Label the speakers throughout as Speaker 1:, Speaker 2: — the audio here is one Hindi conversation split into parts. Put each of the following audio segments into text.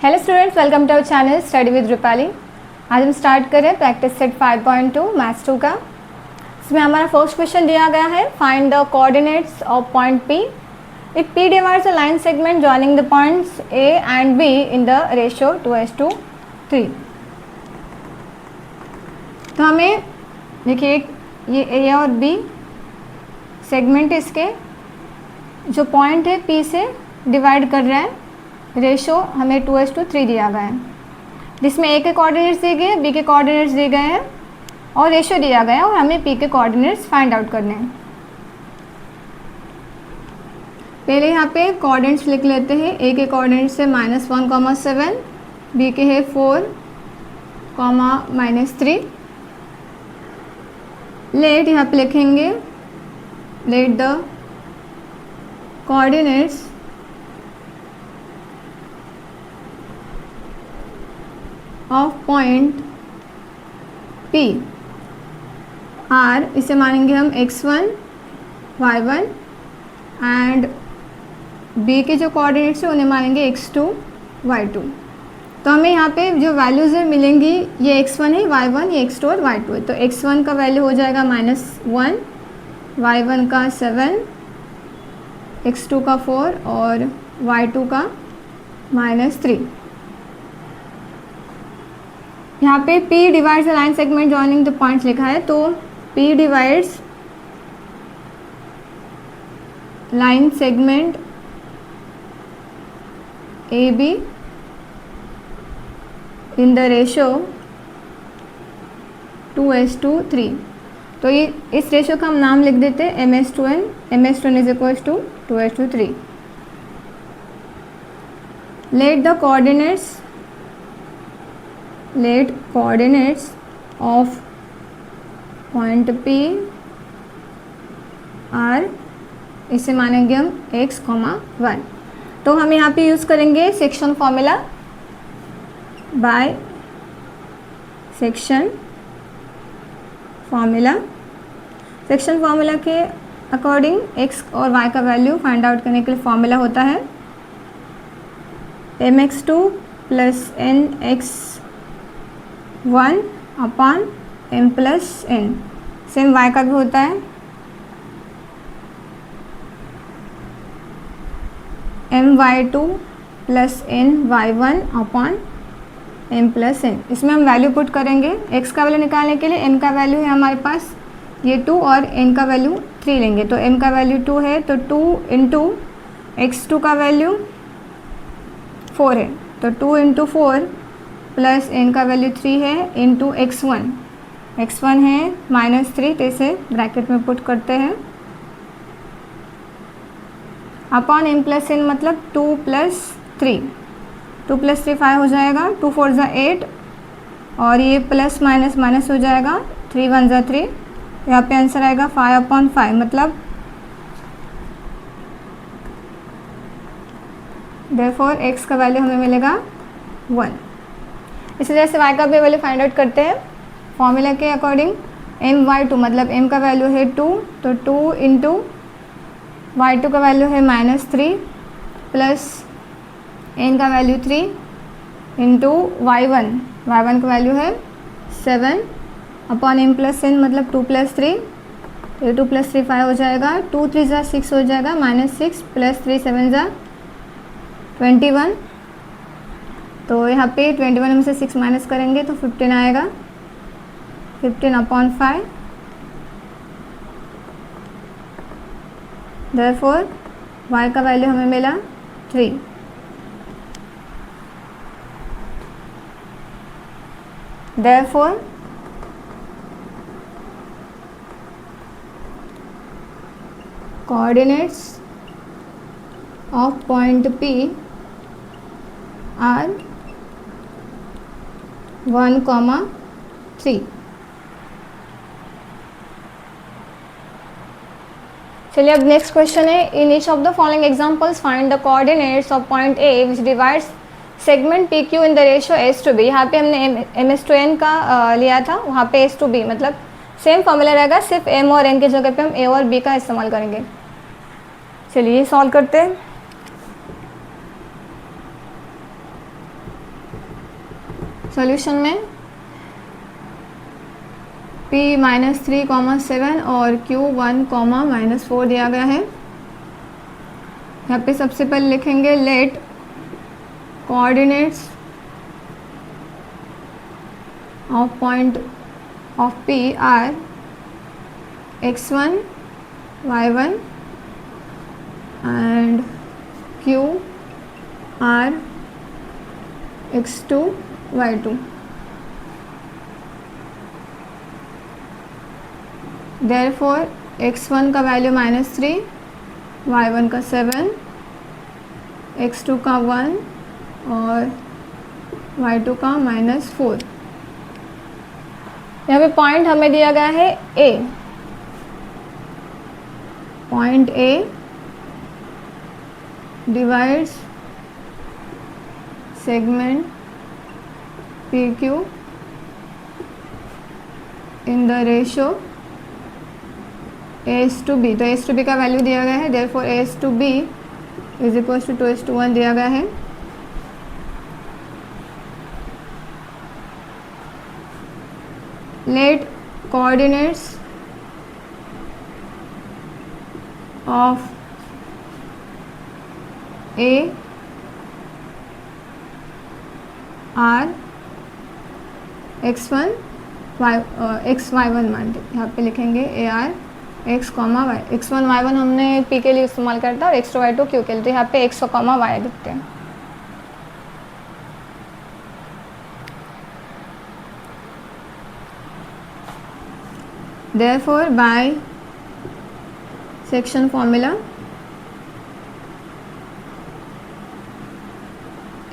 Speaker 1: Hello students, welcome to our channel study with Rupali. आज हम स्टार्ट करें प्रैक्टिस सेट 5.2 मैथ्स 2 का। इसमें हमारा फर्स्ट क्वेश्चन दिया गया है, find the coordinates of point P if P divides a line segment joining the points A and B in the ratio 2:3। तो हमें देखिए ये A और B सेगमेंट इसके जो पॉइंट है P से डिवाइड कर रहा है। रेशो हमें 2:3 दिया गया है, जिसमें A के कोऑर्डिनेट्स दिए गए हैं, B के कोऑर्डिनेट्स दिए गए हैं और रेशो दिया गया है और हमें P के कोऑर्डिनेट्स फाइंड आउट करने हैं। पहले यहाँ पे कोऑर्डिनेट्स लिख लेते हैं। A के कोऑर्डिनेट्स है -1,7, B के है 4, -3। लेट यहाँ पे लिखेंगे, let the coordinates of point P are, इसे मानेंगे हम x1, y1 एंड B के जो कोऑर्डिनेट्स है उन्हें मानेंगे x2, y2। तो हमें यहाँ पे जो वैल्यूज़ है मिलेंगी, ये x1 है, y1, ये x2 और y2 है। तो x1 का वैल्यू हो जाएगा -1, y1 का 7, x2 का 4 और y2 का -3। यहाँ पे P divides the line segment joining the points लिखा है, तो P divides line segment AB in the ratio 2:3। तो ये इस रेशो का हम नाम लिख देते हैं MS2N। MS2N is equals to 2:3। Let the coordinates of point P are, इसे मानेंगे हम x, y। तो हम यहाँ पे यूज़ करेंगे section formula, bye section formula. Section formula के अकॉर्डिंग x और y का वैल्यू फाइंड आउट करने के लिए फॉर्मूला होता है mx2 + nx1 upon m + n। Same y का भी होता है my2 + ny1 upon m + n। इसमें हम वैल्यू पुट करेंगे। x का वैल्यू निकालने के लिए m का वैल्यू है हमारे पास ये 2 और n का वैल्यू 3 लेंगे। तो m का वैल्यू 2 है, तो 2 × x2 का वैल्यू 4 है, तो 2 × 4 प्लस n का वैल्यू 3 है इंटू x1 है -3, तो इसे ब्रैकेट में पुट करते हैं अपॉन m + n, मतलब 2 + 3, 2 + 3 5 हो जाएगा, 2 4 = 8 और ये प्लस माइनस माइनस हो जाएगा, 3 1 = 3। यहाँ पे आंसर आएगा 5/5, मतलब देयरफॉर x का वैल्यू हमें मिलेगा 1। इसी तरह से y का भी वैल्यू फाइंड आउट करते हैं फॉर्मूला के अकॉर्डिंग। my2 मतलब m का वैल्यू है 2, तो 2 × y2 का वैल्यू है -3 प्लस n का वैल्यू 3 इंटू y1 का वैल्यू है 7 अपॉन m + n, मतलब 2 + 3, तो 2 + 3 5 हो जाएगा, 2 3 = 6 हो जाएगा, -6 प्लस 3 7 = 21। तो यहाँ पे 21 में से 6 माइनस करेंगे तो 15 आएगा, 15/5। देयरफॉर y का वैल्यू हमें मिला 3। Therefore coordinates of point P are 1, 3। चलिए अब नेक्स्ट क्वेश्चन है, in each of the following examples find the coordinates of point A which divides segment PQ in the ratio S/B। यहाँ पे हमने MS2N का लिया था, वहाँ पे S/B, मतलब सेम फॉर्मूला रहेगा, सिर्फ M और N की जगह पे हम A और B का इस्तेमाल करेंगे। चलिए सॉल्व करते हैं। सॉल्यूशन में p -3, 7 और q 1, -4 दिया गया है। यहाँ पे सबसे पहले लिखेंगे let coordinates of point of p are x1, y1 and q are x2, y2. Therefore x1 का वैल्यू -3, y1 का 7, x2 का 1 और y2 का -4। यहाँ पे पॉइंट हमें दिया गया है A, point A divides segment PQ in the ratio A:B। तो A:B का वैल्यू दिया गया है, therefore A:B is equals to 2:1 दिया गया है। Let coordinates of A R x1 x y1 मान यहाँ पे लिखेंगे A are x comma y. x1 y1 हमने p के लिए इस्तेमाल करता है और x2 y2 q के लिए, तो यहाँ पे x कॉमा y लिखते हैं। Therefore by section formula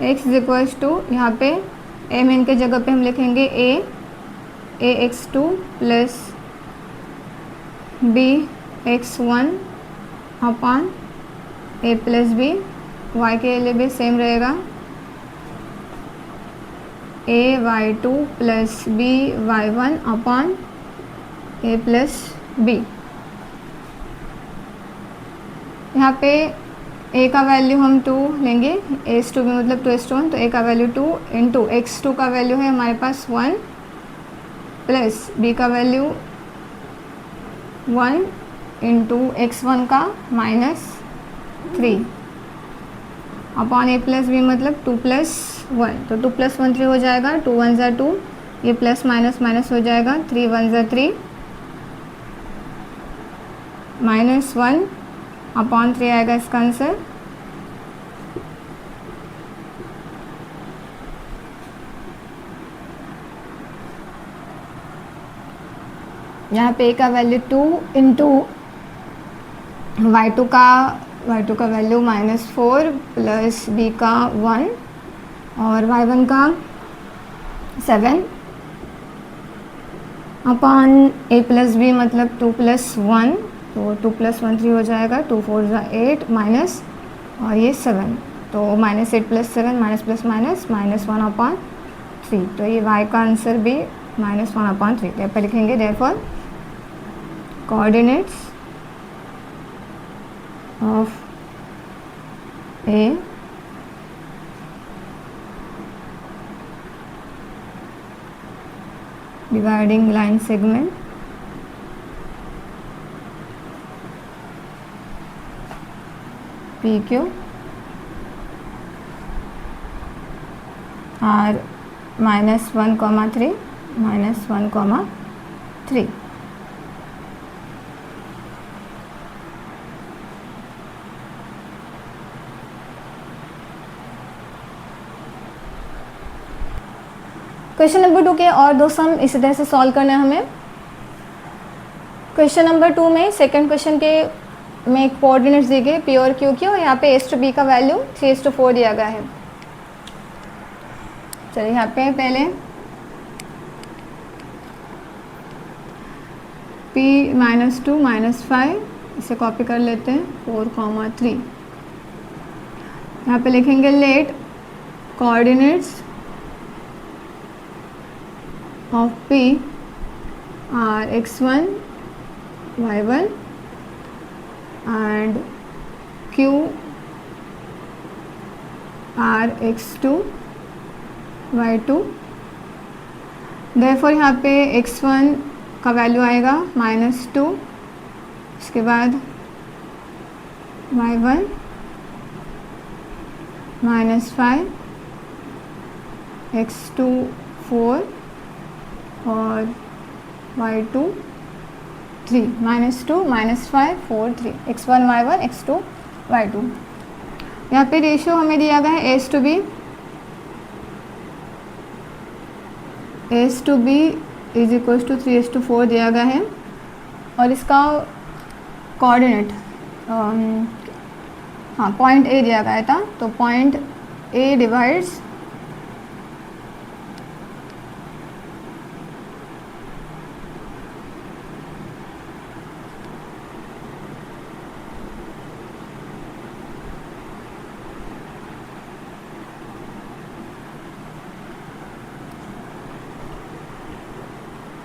Speaker 1: x is equals to, यहाँ पे m n के जगह पे हम लिखेंगे a x2 plus b x1 upon a plus b। y के लिए भी सेम रहेगा, a y2 plus b y1 upon a plus b। यहाँ पे a का वैल्यू हम 2 लेंगे, a:2 भी मतलब 2:1, तो a का वैल्यू 2 इंटू x2 का वैल्यू है हमारे पास 1 प्लस b का वैल्यू 1 इंटू x1 का -3 अपॉन a प्लस b मतलब 2 + 1, तो 2 + 1 3 हो जाएगा, 2 1 ज़ा 2, ये प्लस माइनस माइनस हो जाएगा, 3 1 ज़ा 3 -1 अपॉन 3 आएगा इसका आंसर। यहाँ पे a का वैल्यू 2 इंटू y2 का वैल्यू -4 प्लस b का 1 और y1 का 7 अपॉन a प्लस b मतलब 2 + 1, तो 2 + 1 3 हो जाएगा, 2 4 ज़ा 8 माइनस और ये 7, तो -8 + 7 माइनस प्लस माइनस -1/3, तो ये y का आंसर भी -1/3। यहाँ पर लिखेंगे therefore coordinates of A dividing line segment PQ are -1,3 -1,3। Question number 2 के और 2 सम इसी तरह से सॉल्व करना है हमें। क्वेश्चन नंबर 2 में सेकंड क्वेश्चन के में कोऑर्डिनेट्स दिए गए P और Q के, और यहाँ पे A:B का वैल्यू 3:4 दिया गया है। चलिए यहाँ पे पहले P -2 -5 इसे कॉपी कर लेते हैं, 4, 3। यहाँ पे लिखेंगे let coordinates of P are x1 y1 and Q are x2 y2 therefore यहाँ पे x1 का वैल्यू आएगा -2, इसके बाद y1 -5, x2 4 और y2 3, -2 -5 4 3, x1 y1 x2 y2। यहाँ पे रेशियो हमें दिया गया है A/B, A/B is equals to 3:4 दिया गया है, और इसका कोऑर्डिनेट पॉइंट A दिया गया था, तो पॉइंट A डिवाइड्स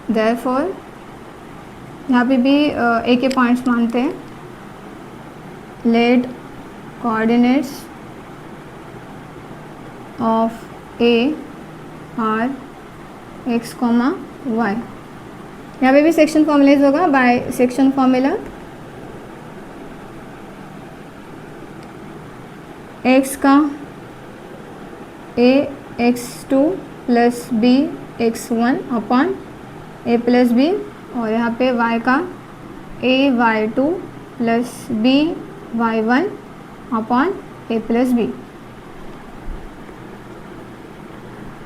Speaker 1: देयरफॉर यहाँ पे भी A के पॉइंट्स मानते हैं। Let coordinates of A are x, y। यहाँ पे भी सेक्शन फॉर्मूलेज होगा बाय सेक्शन फॉर्मूला। x का A x2 plus B x1 upon A plus B, और यहाँ पे y का A y2 plus B y1 upon A plus B।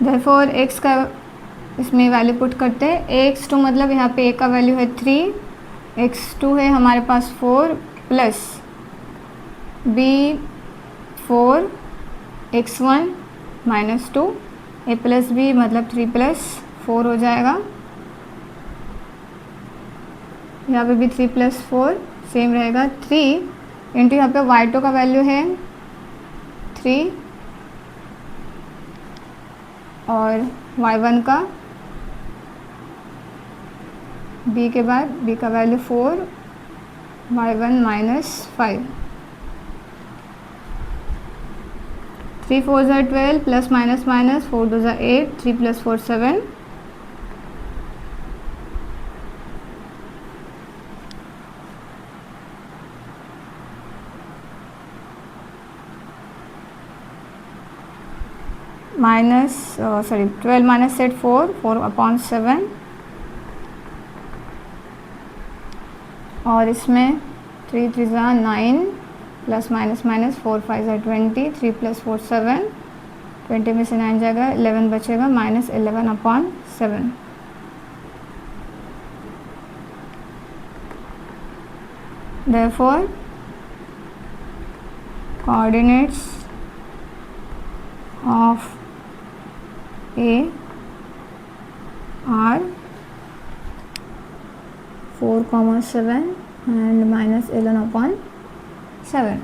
Speaker 1: Therefore x का इसमें वैल्यू पुट करते हैं। x2 मतलब यहाँ पे A का वैल्यू है 3, x2 है हमारे पास 4 plus B 4, x1 -2, A plus B मतलब 3 प्लस 4 हो जाएगा। यहाँ पे भी 3 प्लस 4 सेम रहेगा, 3 इंटू यहाँ पे y2 का वैल्यू है 3 और y1 का b के बाद b का value 4, y1 -5, 3 4 12 plus minus minus 4 2 8, 3 plus 4 7, -12 minus 4 4 upon 7, और इसमें 3 3 9 प्लस माइनस माइनस 4 5 20, 3 प्लस 4 7, 20 में से 9 जाएगा 11 बचेगा, -11 upon 7। Therefore coordinates of A are 4, 7 and -11 upon 7.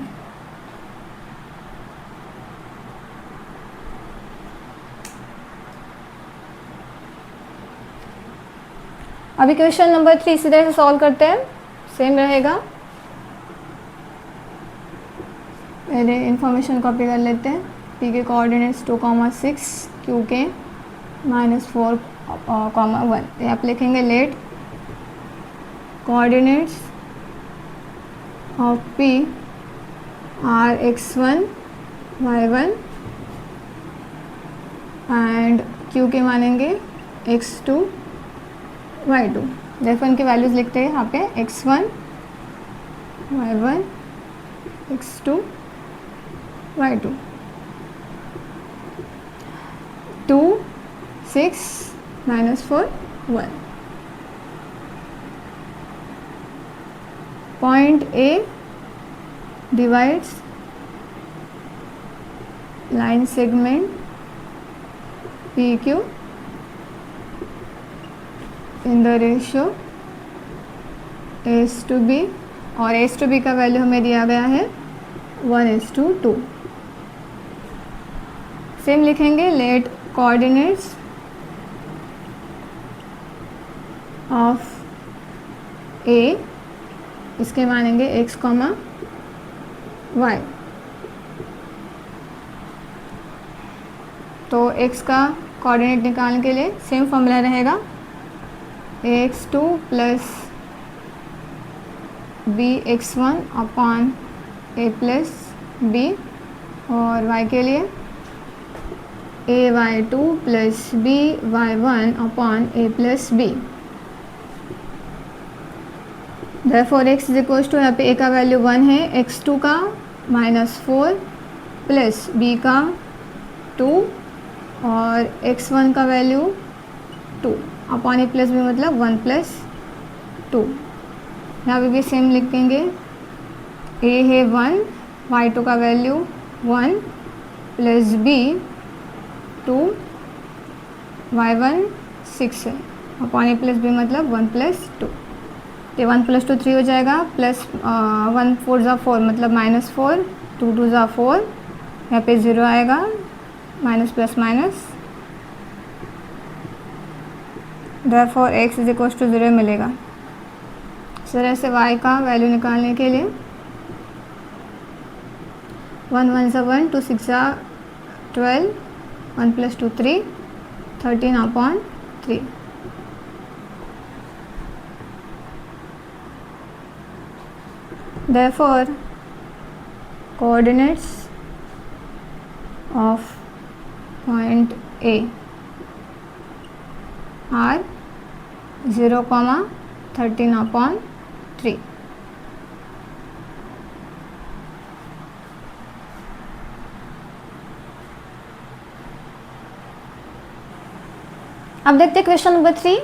Speaker 1: अभी क्वेश्चन नंबर 3 इसी तरह से सॉल्व करते हैं, सेम रहेगा। पहले इंफॉर्मेशन कॉपी कर लेते हैं। पी के कोऑर्डिनेट्स 2, 6, क्यू के -4, 1। यहाँ पे लिखेंगे let coordinates of P are x1 y1 and Q के मानेंगे x2 y2। देयरफॉर इनकी वैल्यूज़ लिखते हैं यहाँ पे x1 y1 x2 y2। 2 6 -4 1। Point A divides line segment PQ in the ratio A/B, और A/B का वैल्यू हमें दिया गया है 1:2। सेम लिखेंगे लेट कोऑर्डिनेट्स ऑफ A, इसके मानेंगे x, y। तो x का कोऑर्डिनेट निकालने के लिए सेम फॉर्मूला रहेगा, ax2 plus bx1 upon a plus b, और y के लिए ay2 plus by1 upon a plus b। Therefore x is equals to, यहाँ पे a का वैल्यू 1 है, x2 का -4 प्लस b का 2 और x1 का value 2 upon a plus b मतलब 1 प्लस 2। यहाँ पे भी सेम लिखेंगे, a है 1, y2 का वैल्यू 1 प्लस b 2, y1 6 है, अपॉन a प्लस b मतलब 1 प्लस 2। तो 1 प्लस 2 3 हो जाएगा, प्लस 1 4 ज़ा 4 मतलब -4, 2 2 ज़ा 4, यहाँ पे 0 आएगा, minus plus minus, therefore x is equal to 0 मिलेगा। इस तरह से y का वैल्यू निकालने के लिए 1 1 ज़ा 1, 2 6 ज़ा 12, 1 plus 2 3, 13 upon 3। Therefore, coordinates of point A are 0, 13 upon 3। अब देखते हैं क्वेश्चन नंबर 3।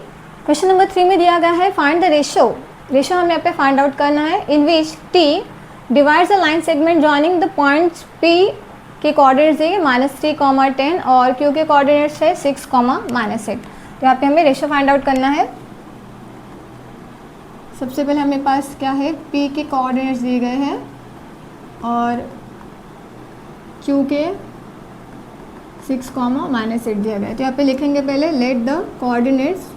Speaker 1: क्वेश्चन नंबर 3 में दिया गया है फाइंड द रेशियो हमें यहाँ पे फाइंड आउट करना है इन विच t divides the line segment joining the points p के कोऑर्डिनेट्स दिए -3, 10 और q के कोऑर्डिनेट्स है 6, -8। तो यहाँ पे हमें रेशियो फाइंड आउट करना है। सबसे पहले हमेरे पास क्या है, p के कोऑर्डिनेट्स दिए गए हैं और q के 6, -8 दिया गया है। तो यहाँ पे लिखेंगे पहले late the coordinates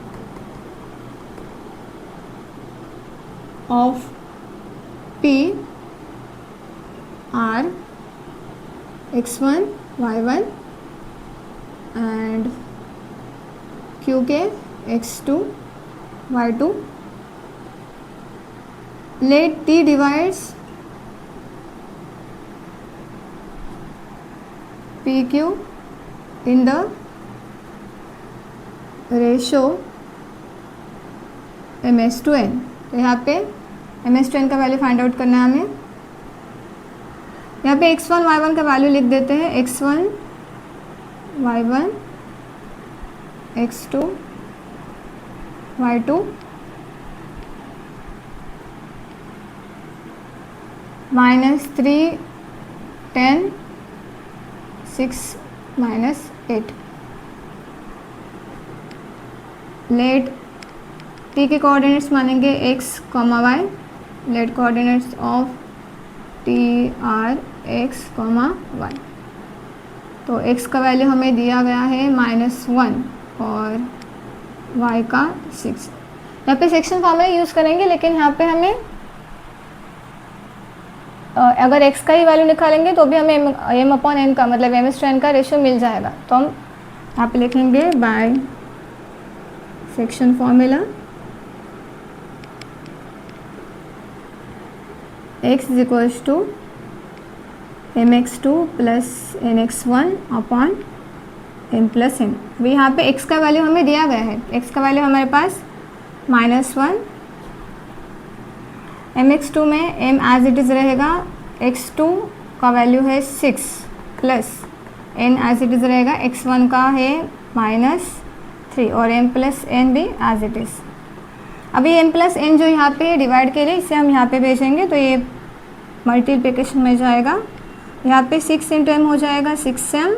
Speaker 1: of P are x1, y1 and q के x2, y2। let T divides PQ in the ratio ms/n। तो यहाँ पे ms/n का वैल्यू फाइंड आउट करना है हमें। यहाँ पे x1 y1 का वैल्यू लिख देते हैं, x1 y1 x2 y2 -3 10 6 -8। Let t के कोऑर्डिनेट्स मानेंगे x, y। Let coordinates of t are x, y। तो x का वैल्यू हमें दिया गया है -1 और y का 6। यहाँ पे सेक्शन फॉर्मूला यूज़ करेंगे, लेकिन यहाँ पे हमें अगर x का ही वैल्यू निकालेंगे तो भी हमें m/n का मतलब ms/n का रेशियो मिल जाएगा। तो हम यहाँ पे लिखेंगे by section formula x is equals to mx2 plus nx1 upon m plus n। अभी यहाँ पे x का वैल्यू हमें दिया गया है, x का वैल्यू हमारे पास -1, mx2 में m एज इट इज़ रहेगा, x2 का वैल्यू है 6 plus n as it is रहेगा, x1 का है -3 और m प्लस n भी एज इट इज़। अभी m प्लस n जो यहाँ पे डिवाइड के लिए इसे हम यहाँ पे भेजेंगे तो ये मल्टीप्लिकेशन में जाएगा। यहाँ पे 6 × m हो जाएगा, 6m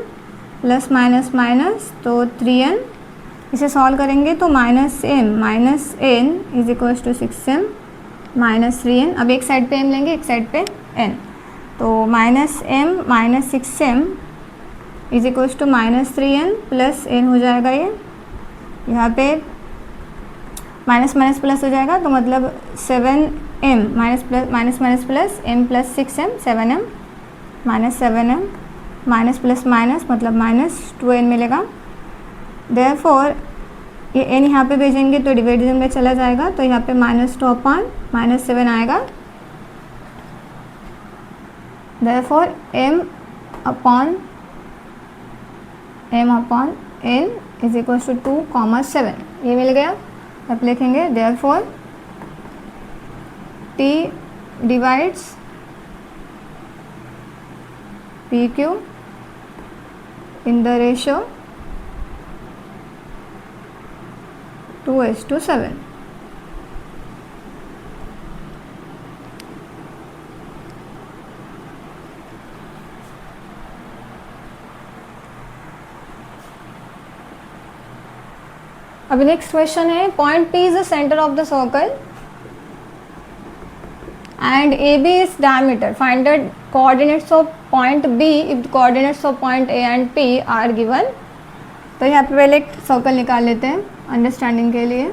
Speaker 1: प्लस माइनस माइनस तो 3n। इसे सॉल्व करेंगे तो -m minus n is equals to 6m minus 3n। अब एक साइड पे m लेंगे, एक साइड पे n, तो -m minus 6m is equals to -3n plus n हो जाएगा। ये यहाँ पे माइनस माइनस प्लस हो जाएगा तो मतलब 7m minus minus plus m plus 6m 7m minus 7m minus plus minus मतलब -2n मिलेगा। देयरफॉर ये n यहाँ पे भेजेंगे तो डिविजन में चला जाएगा, तो यहाँ पे -2/-7 आएगा। Therefore m upon n is equal to 2,7 ये मिल गया। अब लिखेंगे therefore t divides pq in the ratio 2:7। अब नेक्स्ट क्वेश्चन है, point P is the centre of the circle and AB is diameter. Find the coordinates of point B if the coordinates of point A and P are given. तो यहाँ पे पहले एक सर्कल निकाल लेते हैं अंडरस्टैंडिंग के लिए।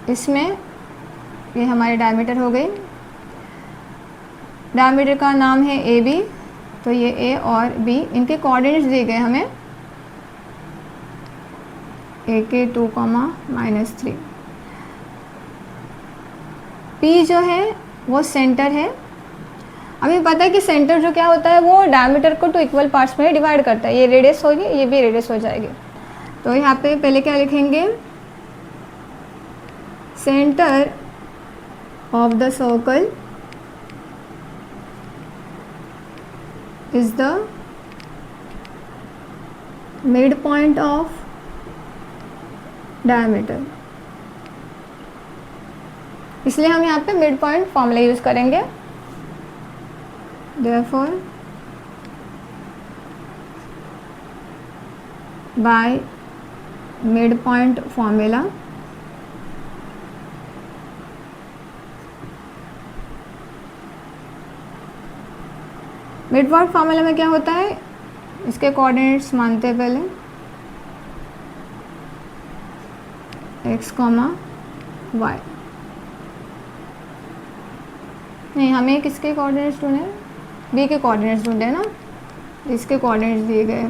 Speaker 1: इसमें ये हमारी डायमीटर हो गई। डायमीटर का नाम है AB, तो ये A और B, इनके कोऑर्डिनेट्स दिए गए हमें AK 2,-3। P जो है वो सेंटर है। हमें पता है कि सेंटर जो क्या होता है वो डायमीटर को 2 इक्वल पार्ट्स में डिवाइड करता है। ये रेडियस होगी, ये भी रेडियस हो जाएगी। तो यहाँ पे पहले क्या लिखेंगे, centre of the circle is the mid point of diameter. इसलिए हम यहाँ पे मिड पॉइंट फॉर्मूला यूज करेंगे। Therefore by midpoint formula mid point formula में क्या होता है, इसके कोऑर्डिनेट्स मानते हैं पहले x, y। नहीं, हमें किसके कोऑर्डिनेट्स ढूंढे, b के कोऑर्डिनेट्स ढूंढे ना, इसके कोऑर्डिनेट्स दिए गए।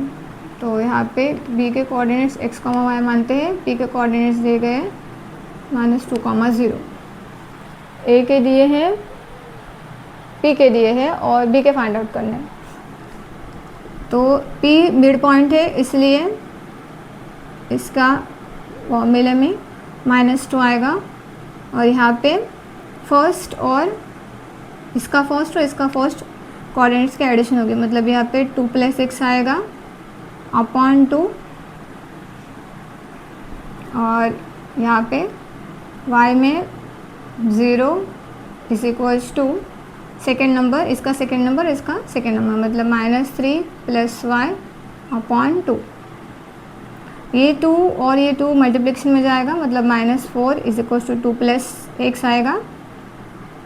Speaker 1: तो यहाँ पे b के कोऑर्डिनेट्स x, y मानते हैं, p के कोऑर्डिनेट्स दिए गए -2,0, a के दिए हैं, p के दिए हैं और b के फाइंड आउट करने। तो p मिड पॉइंट है, इसलिए इसका फॉर्मूले में -2 आएगा और यहाँ पे फर्स्ट और इसका फर्स्ट कोऑर्डिनेट्स के एडिशन होगी, मतलब यहाँ पे 2 + x आएगा अपॉन 2 और यहाँ पे y में 0 is equals to second number, इसका सेकेंड नंबर, इसका सेकेंड नंबर, मतलब -3 + y अपॉन 2। ये 2 और ये 2 मल्टीप्लिकेशन में जाएगा, मतलब -4 इज इक्वल्स टू 2 + x आएगा।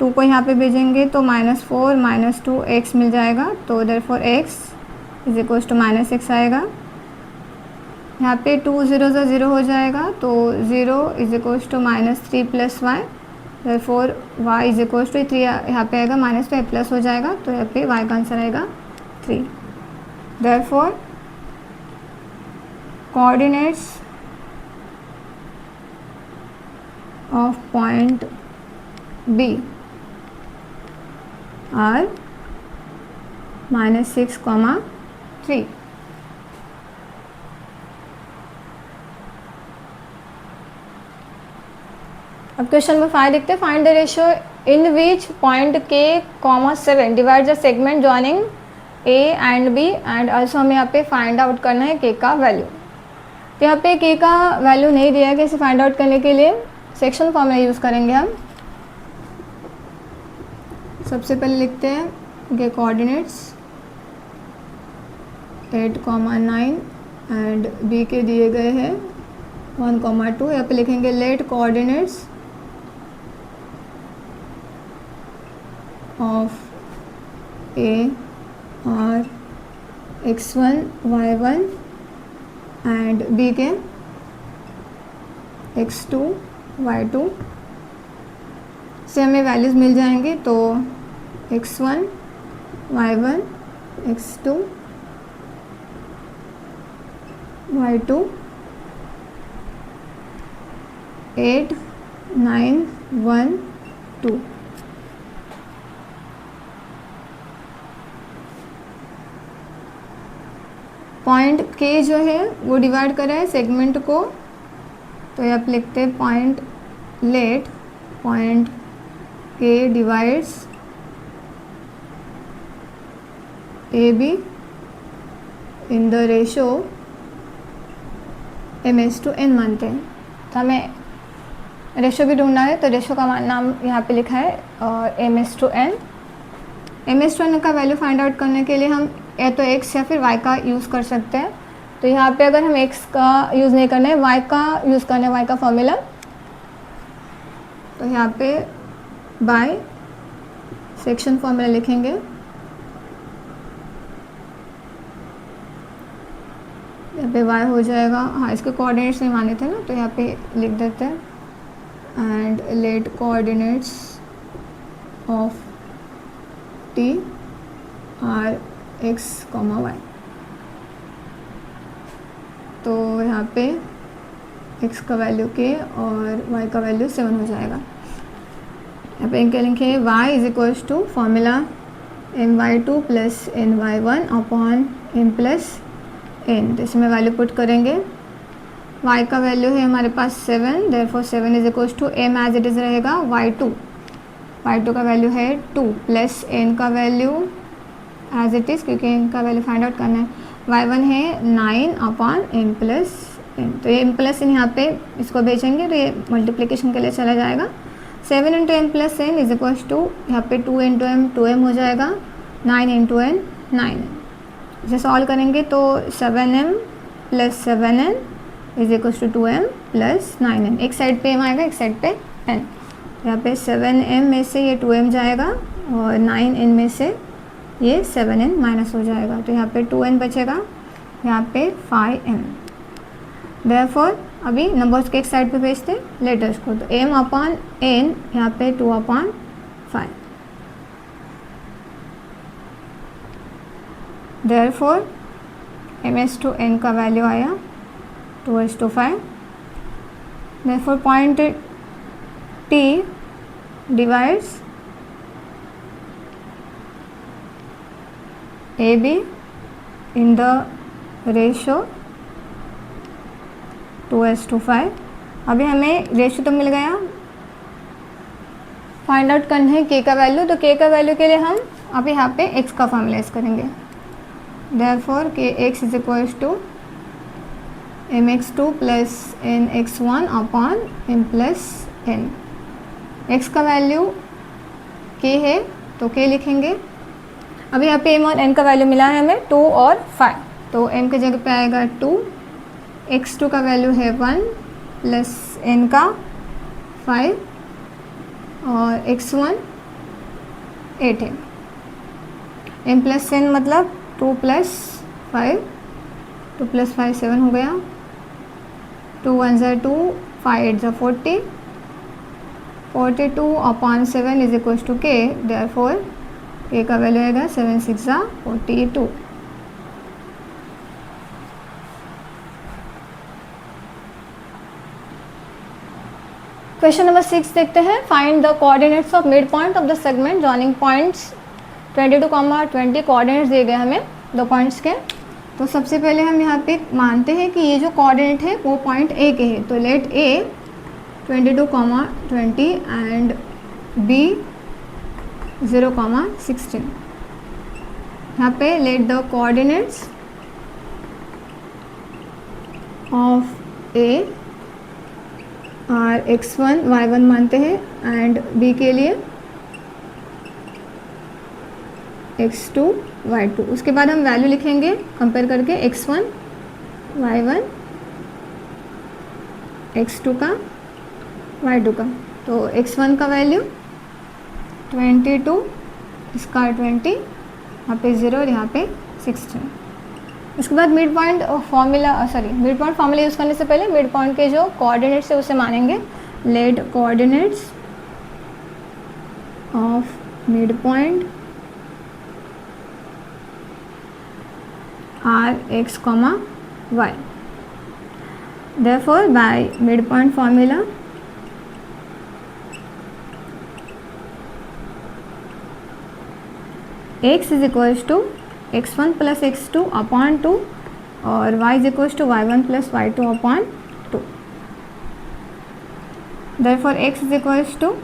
Speaker 1: 2 को यहाँ पे भेजेंगे तो -4 - 2x मिल जाएगा, तो therefore x is equals to -x आएगा। यहाँ पे 2 0 से 0 हो जाएगा, तो 0 is equals to -3 + y, therefore y is equals to 3 यहाँ पे आएगा, -5 प्लस हो जाएगा, तो यहाँ पे y का आंसर आएगा 3। Therefore coordinates of point B are -6, 3। अब क्वेश्चन नंबर 5 देखते हैं। Find the ratio in which point K, 7 divide the segment joining A and B and also हमें यहाँ पे फाइंड आउट करना है K का वैल्यू। तो यहाँ पे K का वैल्यू नहीं दिया है, इसे फाइंड आउट करने के लिए सेक्शन फॉर्मूला यूज़ करेंगे हम। सबसे पहले लिखते हैं के कोऑर्डिनेट्स 8, 9 एंड B के दिए गए हैं 1, 2। यहाँ पे लिखेंगे लेट कोऑर्डिनेट्स ऑफ A और x1, y1 एंड B के x2, y2 से हमें वैल्यूज़ मिल जाएंगे। तो x1, y1, x2, y2 8 9 1 2। Point के जो है वो डिवाइड कर रहा है सेगमेंट को, तो यहाँ पे लिखते हैं पॉइंट लेट पॉइंट के divides A be in the ratio m/n मानते हैं। तो हमें रेशो भी ढूंढना है, तो रेशो का नाम यहाँ पे लिखा है m/n। m/n का वैल्यू फाइंड आउट करने के लिए हम या तो x या फिर y का यूज़ कर सकते हैं। तो यहाँ पे अगर हम x का यूज़ नहीं करना है, y का यूज़ करना है, y का फॉर्मूला, तो यहाँ पे बाय सेक्शन फॉर्मूला लिखेंगे। यहाँ पे y हो जाएगा, हाँ इसके कोऑर्डिनेट्स नहीं माने थे ना, तो यहाँ पे लिख देते हैं and let coordinates of t are x, y। तो यहाँ पे x का वैल्यू k और y का वैल्यू 7 हो जाएगा। यहाँ पे इनके लिखे y is equals to formula my2 plus ny1 upon m plus n। तो इसमें वैल्यू पुट करेंगे। y का वैल्यू है हमारे पास 7, therefore 7 is equals to m as it is रहेगा y2 का वैल्यू है 2 प्लस n का वैल्यू एज इट इज़, क्योंकि n का वैल्यू फाइंड आउट करना है। y1 है 9 अपॉन m प्लस n। तो ये m प्लस n यहाँ पे इसको भेजेंगे तो ये मल्टीप्लिकेशन के लिए चला जाएगा। 7 into m plus n is equals to यहाँ पे 2 इंटू m 2m हो जाएगा, 9 इंटू n 9n। इसे सॉल्व करेंगे तो 7m plus 7n is equals to 2m plus 9n। एक साइड पे m आएगा, एक साइड पे n। यहाँ पे 7m में से ये 2m जाएगा और 9n में से ये 7n माइनस हो जाएगा, तो यहाँ पे 2n बचेगा, यहाँ पे 5m। देयरफॉर अभी नंबर्स के एक साइड पे भेजते हैं लेटर्स को, तो m अपॉन n यहाँ पे 2 अपॉन 5। देयरफॉर m/n का वैल्यू आया 2/5। Therefore point t divides AB in the ratio 2:5। अभी हमें रेशियो तो मिल गया, फाइंड आउट करना है k का वैल्यू। तो k का वैल्यू के लिए हम अब यहाँ पे x का फॉर्मूलाइज करेंगे। Therefore kx is equals to mx2 plus nx1 upon m plus n। x का वैल्यू k है तो k लिखेंगे। अभी यहाँ पे m और n का वैल्यू मिला है हमें 2 और 5, तो m के जगह पे आएगा 2, x2 का वैल्यू है 1 प्लस n का 5 और x1 8 है। m प्लस n मतलब 2 प्लस 5, 2 प्लस 5 7 हो गया, 2 1 ज़ा 2, 5 8 ज़ा 40, 42 upon 7 is equals to k। Therefore k का वैल्यू आएगा 7 6 ज़ा 42। क्वेश्चन नंबर 6 देखते हैं। Find the coordinates of mid point of the segment joining points 22, 20 coordinates दिए गए हमें 2 पॉइंट्स के। तो सबसे पहले हम यहाँ पे मानते हैं कि ये जो कोऑर्डिनेट है वो पॉइंट A के है, तो लेट A 22, 20 एंड B 0, 16। यहाँ पे let the coordinates of A are x1 y1 मानते हैं एंड B के लिए x2 y2। उसके बाद हम वैल्यू लिखेंगे कंपेयर करके x1 y1 x2 का y2 का। तो x1 का वैल्यू 22, इसका 20, यहाँ पे 0 और यहाँ पे 16। इसके बाद mid point formula mid point formula use करने से पहले मिड पॉइंट के जो कोऑर्डिनेट्स है उसे मानेंगे। Let coordinates of midpoint are x, y। Therefore, by midpoint formula, x is equals to x1 plus x2 upon 2 और y is equals to y1 plus y2 upon 2. Therefore, x is equals to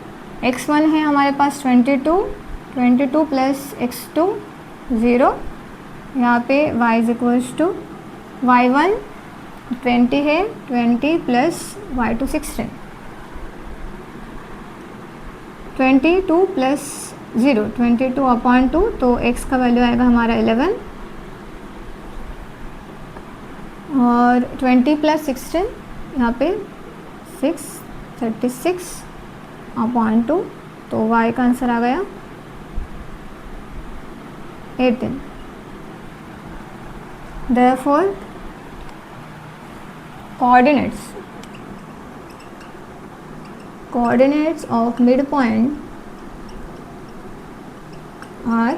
Speaker 1: x1 है हमारे पास 22 प्लस x2 0, यहाँ पे y is equals to y1 20 है 20 प्लस y2 16, 22 प्लस 0 22 अपॉन 2, तो x का वैल्यू आएगा हमारा 11 और 20 प्लस 16 यहाँ पे 6 36 अपॉन 2, तो y का आंसर आ गया 18. Therefore, coordinates of midpoint are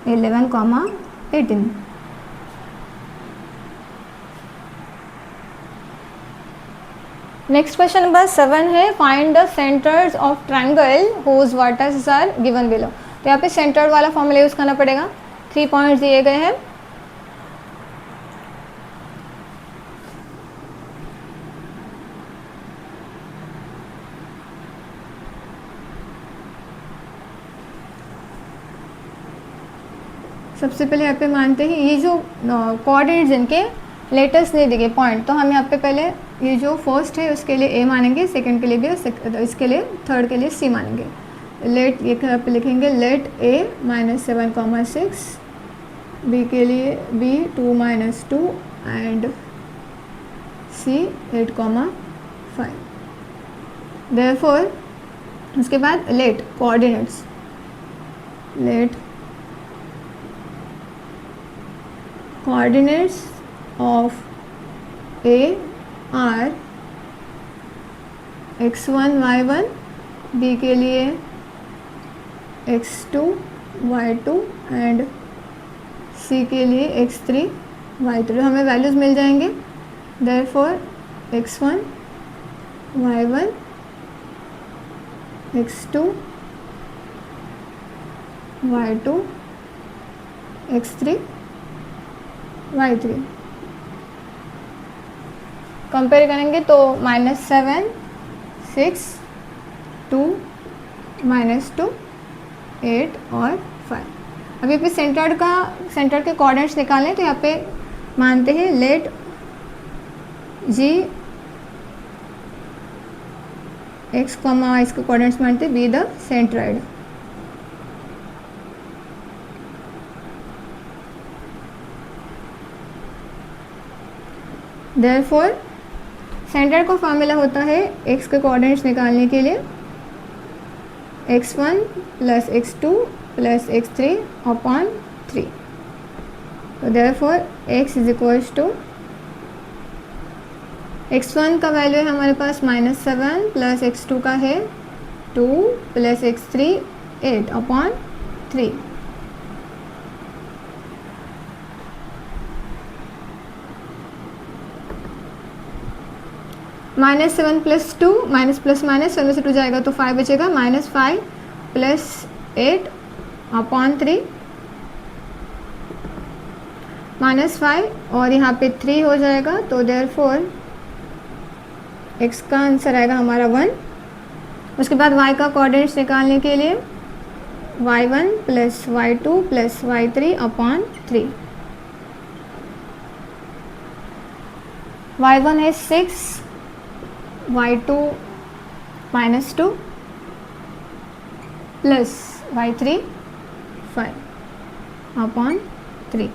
Speaker 1: 11, 18. Next question number 7 है, find the centres of triangle whose vertices are given below. तो यहाँ पे सेंटर वाला फॉर्मूला यूज़ करना पड़ेगा. 3 पॉइंट्स दिए गए हैं. सबसे पहले यहाँ पे मानते हैं ये जो कोऑर्डिनेट जिनके लेटेस्ट नहीं दिए पॉइंट, तो हम यहाँ पे पहले ये जो फर्स्ट है उसके लिए ए मानेंगे, सेकंड के लिए बी और इसके लिए थर्ड के लिए सी मानेंगे. लेट ये यहाँ पे लिखेंगे लेट ए -7,6, बी के लिए बी 2 -2 एंड सी 8,5. देयरफॉर उसके बाद let coordinates, let coordinates of A are x1 y1, B के लिए x2 y2 एंड C के लिए x3 y3. हमें वैल्यूज़ मिल जाएंगे. therefore x1 y1 x2 y2 x3 y3 compare करेंगे तो -7 6 2 -2 8 और 5. अभी पे सेंटर के कोऑर्डिनेट्स निकालें तो यहाँ पे मानते हैं लेट जी x, y के कोऑर्डिनेट्स मानते be the centroid. Therefore centre का फॉर्मूला होता है x के कोऑर्डिनेट्स निकालने के लिए x1 plus x2 plus x3 upon 3. तो therefore x is equals to x1 का वैल्यू है हमारे पास -7 प्लस x2 का है 2 plus x3 8 upon 3. -7 plus 2 minus plus minus 7 में से 2 जाएगा तो 5 बचेगा. -5 प्लस 8 अपॉन 3 -5 और यहाँ पे 3 हो जाएगा. तो देयरफॉर x का आंसर आएगा हमारा 1. उसके बाद y का कोऑर्डिनेट्स निकालने के लिए y1 plus y2 plus y3 upon 3. y1 है 6, y2 -2 प्लस y3 5 अपॉन 3.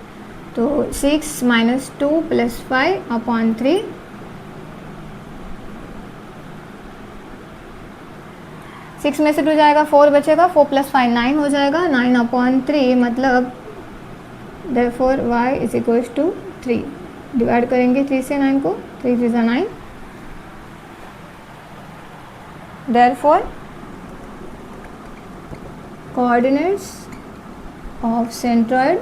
Speaker 1: तो 6 -2 प्लस 5 अपॉन 3. 6 में से 2 जाएगा 4 बचेगा. 4 प्लस 5 9 हो जाएगा. 9 अपॉन 3 मतलब therefore y is equals to 3. Divide करेंगे 3 से 9 को. 3 3 9. Therefore, coordinates of centroid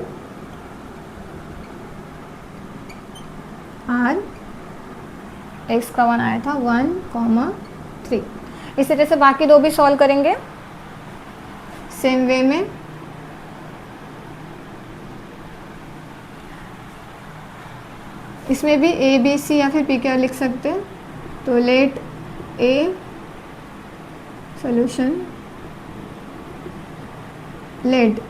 Speaker 1: are x का 1 आया था 1,3। इसी तरह से बाकी दो भी सॉल्व करेंगे सेम वे में। इसमें भी a b c या फिर p q r लिख सकते हैं। तो let a solution let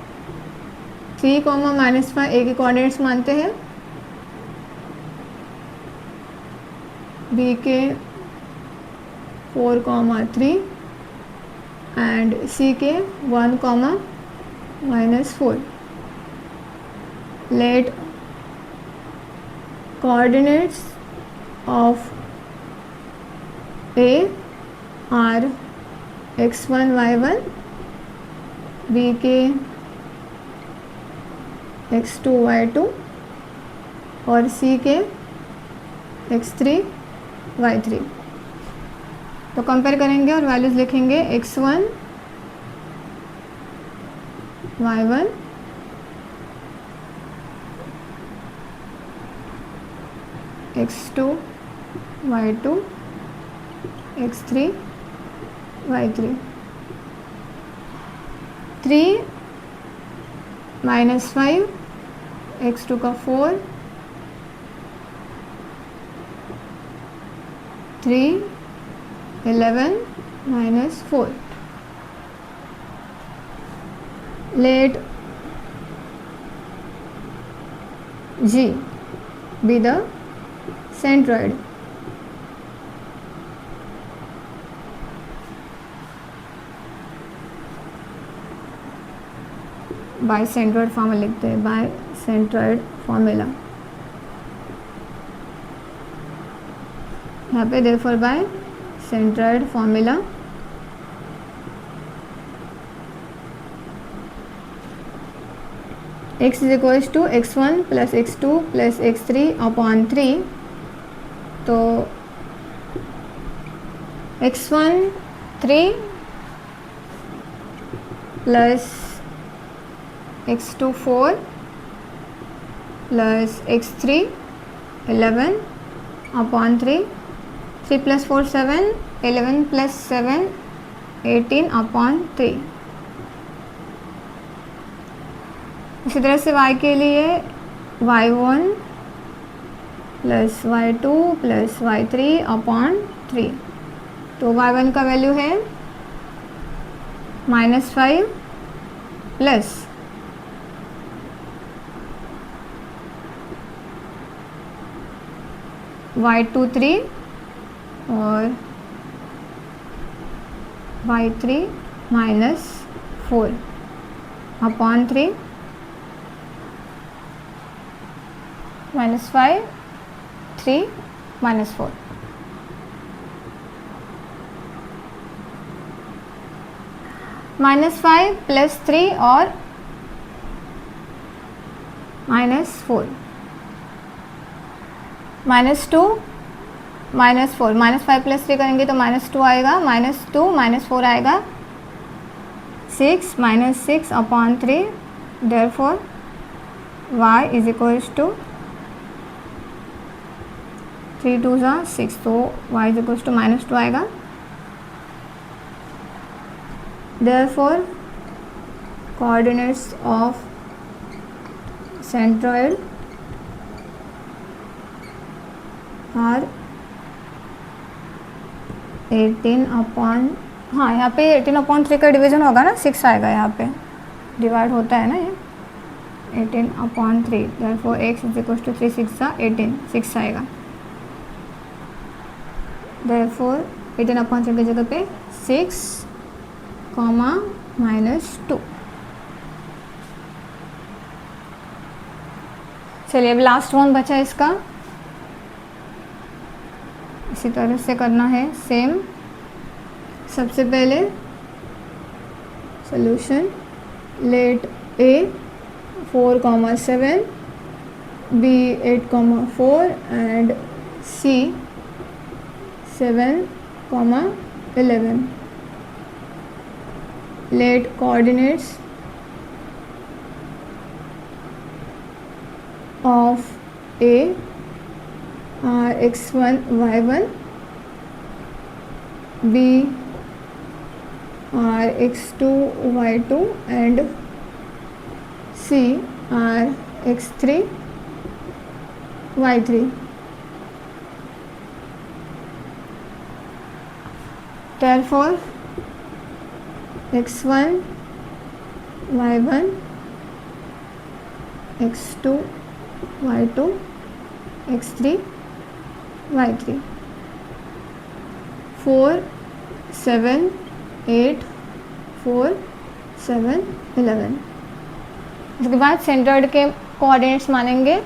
Speaker 1: 3, -5 a के कोऑर्डिनेट्स मानते हैं, b के 4, 3 एंड c के 1, -4। Let coordinates of A are x1, y1, B के x2, y2 और C के x3, y3। तो कंपेयर करेंगे और वैल्यूज़ लिखेंगे x1, y1, x2, y2, x3, y3। 3 -5 x2 का 4, 3 11 -4। Let G be the centroid by centroid formula लिखते हैं, बाय सेंट्रॉइड फार्मूला यहाँ पे therefore by centroid formula x is equals to x1 plus x2 plus x3 upon 3। तो x1 3 plus x2 4 plus x3 11 upon 3, 3 + 4 7, 11 + 7 18 upon 3। इसी तरह से y के लिए y1 plus y2 plus y3 upon 3। तो y1 का वैल्यू है -5 प्लस y2 3 और y3 -4 अपॉन 3 -5 3 -4। -5 प्लस 3 और -4 -2 -4, -5 प्लस 3 करेंगे तो -2 आएगा, -2 -4 आएगा 6 -6 upon 3। Therefore y is equals to 3 2 6, तो y इज इक्वल्स टू -2 आएगा। Therefore coordinates of centroid are 18 upon, हाँ यहाँ पे 18/3 का डिवीज़न होगा ना, 6 आएगा, यहाँ पे डिवाइड होता है ना ये 18/3। Therefore x is equal to 3 6 18, 6 आएगा। देयरफॉर 18/3 की जगह पे 6, -2। चलिए अब लास्ट वन बचा इसका, इसी तरह से करना है सेम। सबसे पहले solution let a 4, 7, b 8, 4 and c 7, 11। Let coordinates of a are x1 y1, b are x2 y2, and c are x3 y3. Therefore x1 y1, x2 y2, x3 y3. 4 7 8 4 7 11. इसके बाद सेंटर्ड के कोऑर्डिनेट्स मानेंगे.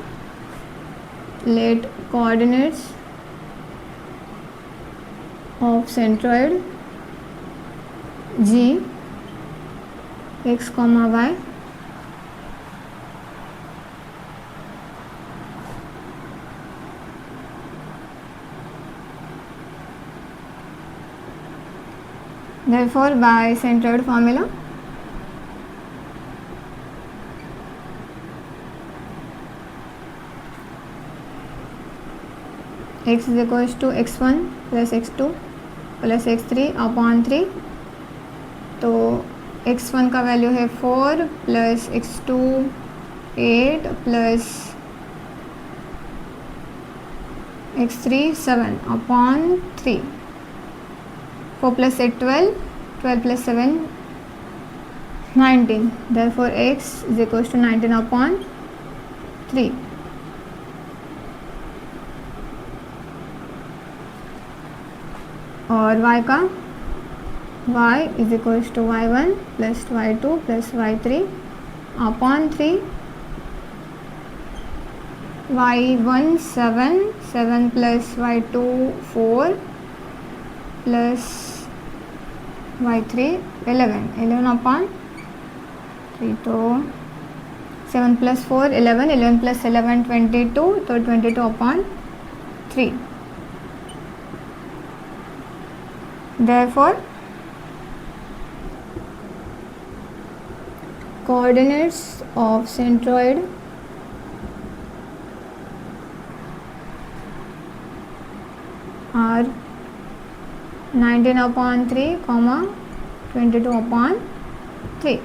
Speaker 1: Let coordinates of centroid g x, y therefore by centered formula x is equals to x1 plus x2 plus x3 upon 3. तो x1 का वैल्यू है 4 plus x2 8 plus x3 7 upon 3. 4 plus 8 12, 12 plus 7 19. therefore x is equals to 19 upon 3. और y का y is equals to y1 plus y2 plus y3 upon 3. y1 7 7 plus y2 4 plus y3 11 11 upon 3. तो 7 प्लस 4 11 11 प्लस 11 22. तो 22 upon 3. Therefore coordinates of centroid are 19 upon 3, 22 upon 3.